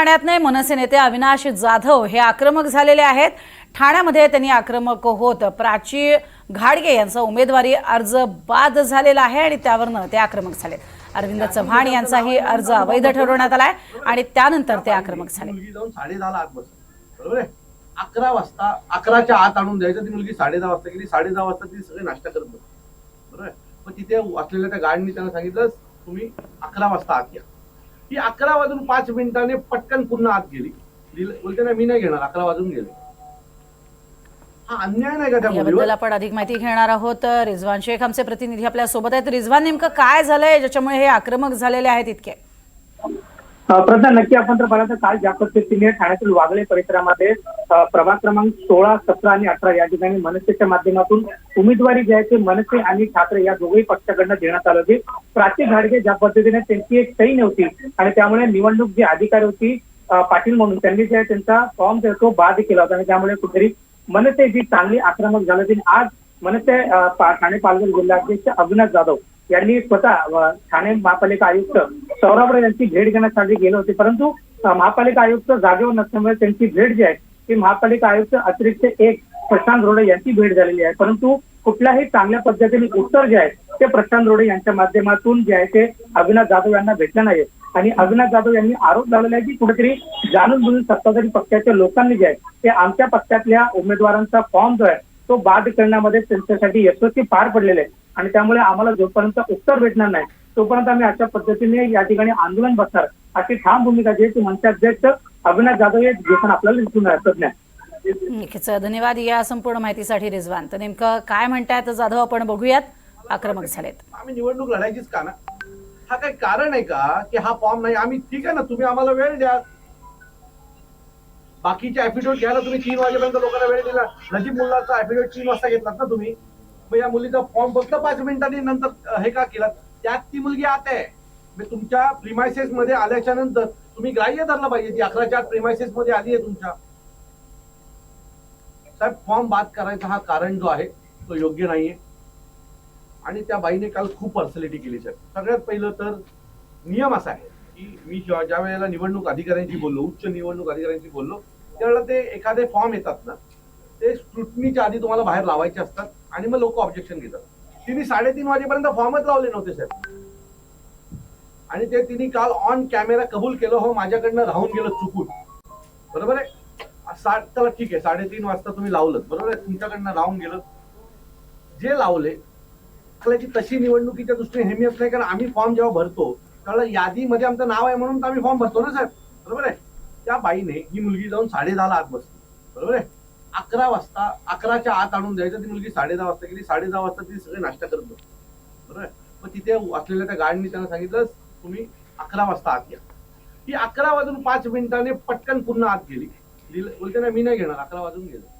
ठाण्यातले मनसे नेते अविनाश जाधव हे आक्रमक झालेले आहेत। ठाण्यामध्ये त्यांनी आक्रमक होत प्राची घाडगे यांचा उमेदवारी अर्ज बाद झालेला आहे आणि त्यावरनं ते आक्रमक झाले। अरविंद चव्हाण यांचाही अर्ज अवैध ठरवण्यात आलाय आणि त्यानंतर ते आक्रमक झाले। मुलगी जाऊन 10:30 आत बस, बरोबर आहे। 11 वाजता 11च्या आत आणून द्यायचं। ती मुलगी 10:30 वाजता गेली। 10:30 वाजता ती सगळे नाश्ता करत बसली, बरोबर आहे। मग तिथे असलेल्या त्या गाडीने त्यांना सांगितलं तुम्ही 11 वाजता आत या। ती 11 वाजून 5 मिनिटांनी पटकन पुन्हा आत गेली। बोलते ना मी नाही घेणार, 11 वाजून गेले। हा अन्याय नाही का त्या मुलीवर? याबद्दल आपण अधिक माहिती घेणार आहोत। रिजवान शेख आमचे प्रतिनिधी आपल्या सोबत आहेत। रिजवान, नेमकं काय झालंय ज्याच्यामुळे हे आक्रमक झालेले आहेत इतके? प्रज्ञा, नक्की आपण तर पाहिलं तर काल ज्या पद्धतीने ठाण्यातील वागळे परिसरामध्ये प्रभाग क्रमांक 16, 17 आणि 18 या ठिकाणी मनसेच्या माध्यमातून उमेदवारी जी आहे ते मनसे आणि ठाकरे या दोघही पक्षाकडनं देण्यात आलं होती। प्राची घाडगे ज्या पद्धतीने त्यांची एक सही नव्हती आणि त्यामुळे निवडणूक जी अधिकारी होती पाटील म्हणून त्यांनी जे त्यांचा फॉर्म तो बाद केला होता आणि त्यामुळे कुठेतरी मनसे जी चांगली आक्रमक झाली होती। आज मनसे ठाणे पालघर जिल्हाध्यक्ष अविनाश जाधव यांनी स्वतः ठाणे महापालिका आयुक्त सौरभ यांची भेट घेण्यासाठी गेले होते, परंतु महापालिका आयुक्त जागेवर नसल्यामुळे त्यांची भेट जी आहे ती महापालिका आयुक्त अतिरिक्त 1 प्रशांत रोडे यांची भेट झालेली आहे। परंतु कुठल्याही चांगल्या पद्धतीने उत्तर जे आहे ते प्रशांत रोडे यांच्या माध्यमातून जे आहे ते अविनाश जाधव यांना भेटलं नाही आणि अविनाश जाधव यांनी आरोप लावलेला आहे की कुठेतरी जाणून बुजून सत्ताधारी पक्षाच्या लोकांनी जे आहे ते आमच्या पक्षातल्या उमेदवारांचा फॉर्म जो आहे तो बाद करण्यामध्ये त्यांच्यासाठी यशस्वी पार पडलेले आहे आणि त्यामुळे आम्हाला जोपर्यंत उत्तर भेटणार नाही तोपर्यंत आम्ही अशा पद्धतीने या ठिकाणी आंदोलन बसणार अशी ठाम भूमिका जी आहे ती मनसे अध्यक्ष अविनाश जाधव हे घेताना आपल्याला दिसून नक्कीच धन्यवाद या संपूर्ण माहितीसाठी रिजवान। तर नेमकं काय म्हणतायत जाधव आपण बघूयात। आक्रमक झालेत। आम्ही निवडणूक लढायचीच का ना? हा काही कारण आहे का की हा फॉर्म नाही? आम्ही ठीक आहे ना, तुम्ही आम्हाला वेळ द्या। बाकीचे ऍफिडेव्हिट घ्यायला तुम्ही 3 वाजेपर्यंत लोकांना वेळ दिला। नजीब मुल्लाचा ऍफिडेव्हिट 3 वाजता घेतलात ना तुम्ही। मग या मुलीचा फॉर्म फक्त 5 मिनिटांनी नंतर हे का केलात? त्यात ती मुलगी आत आहे। मग तुमच्या प्रिमायसेस मध्ये आल्याच्या नंतर तुम्ही ग्राह्य धरला पाहिजे। ती 11च्या आत प्रिमायसेस मध्ये आली आहे तुमच्या। साहेब, फॉर्म बाद करायचा हा कारण जो आहे तो योग्य नाहीये आणि त्या बाईने काल खूप पर्सनॅलिटी केली साहेब। सगळ्यात पहिलं तर नियम असा आहे की मी ज्या वेळेला निवडणूक अधिकाऱ्यांशी बोललो, उच्च निवडणूक अधिकाऱ्यांशी बोललो, त्यावेळेला ते एखादे फॉर्म येतात ना ते स्क्रुटनीच्या आधी तुम्हाला बाहेर लावायचे असतात आणि मग लोक ऑब्जेक्शन घेतात। तिने 3:30 वाजेपर्यंत फॉर्मच लावले नव्हते साहेब आणि ते तिने काल ऑन कॅमेरा कबूल केलं, हो माझ्याकडनं राहून गेलं चुकून, बरोबर आहे। चला ठीक आहे, 3:30 वाजता तुम्ही लावलं, बरोबर आहे, तुमच्याकडनं राहून गेलं। जे लावले तशी निवडणुकीच्या दृष्टीने हेमियत नाही, कारण आम्ही फॉर्म जेव्हा भरतो त्यावेळेला यादीमध्ये आमचं नाव आहे म्हणून आम्ही फॉर्म भरतो ना साहेब, बरोबर आहे। त्या बाईने ही मुलगी जाऊन 10:30 आत बसली, बरोबर आहे। 11 वाजता 11च्या आत आणून द्यायचं। ती मुलगी 10:30 वाजता गेली। 10:30 वाजता ती सगळे नाश्ता करत बसली, बरोबर आहे। मग तिथे असलेल्या त्या गाडीने त्यांना सांगितलं तुम्ही 11 वाजता आत या। ती 11 वाजून 5 मिनिटांनी पटकन पुन्हा आत गेली। बोलते ना मी नाही घेणार, 11 वाजून गेले।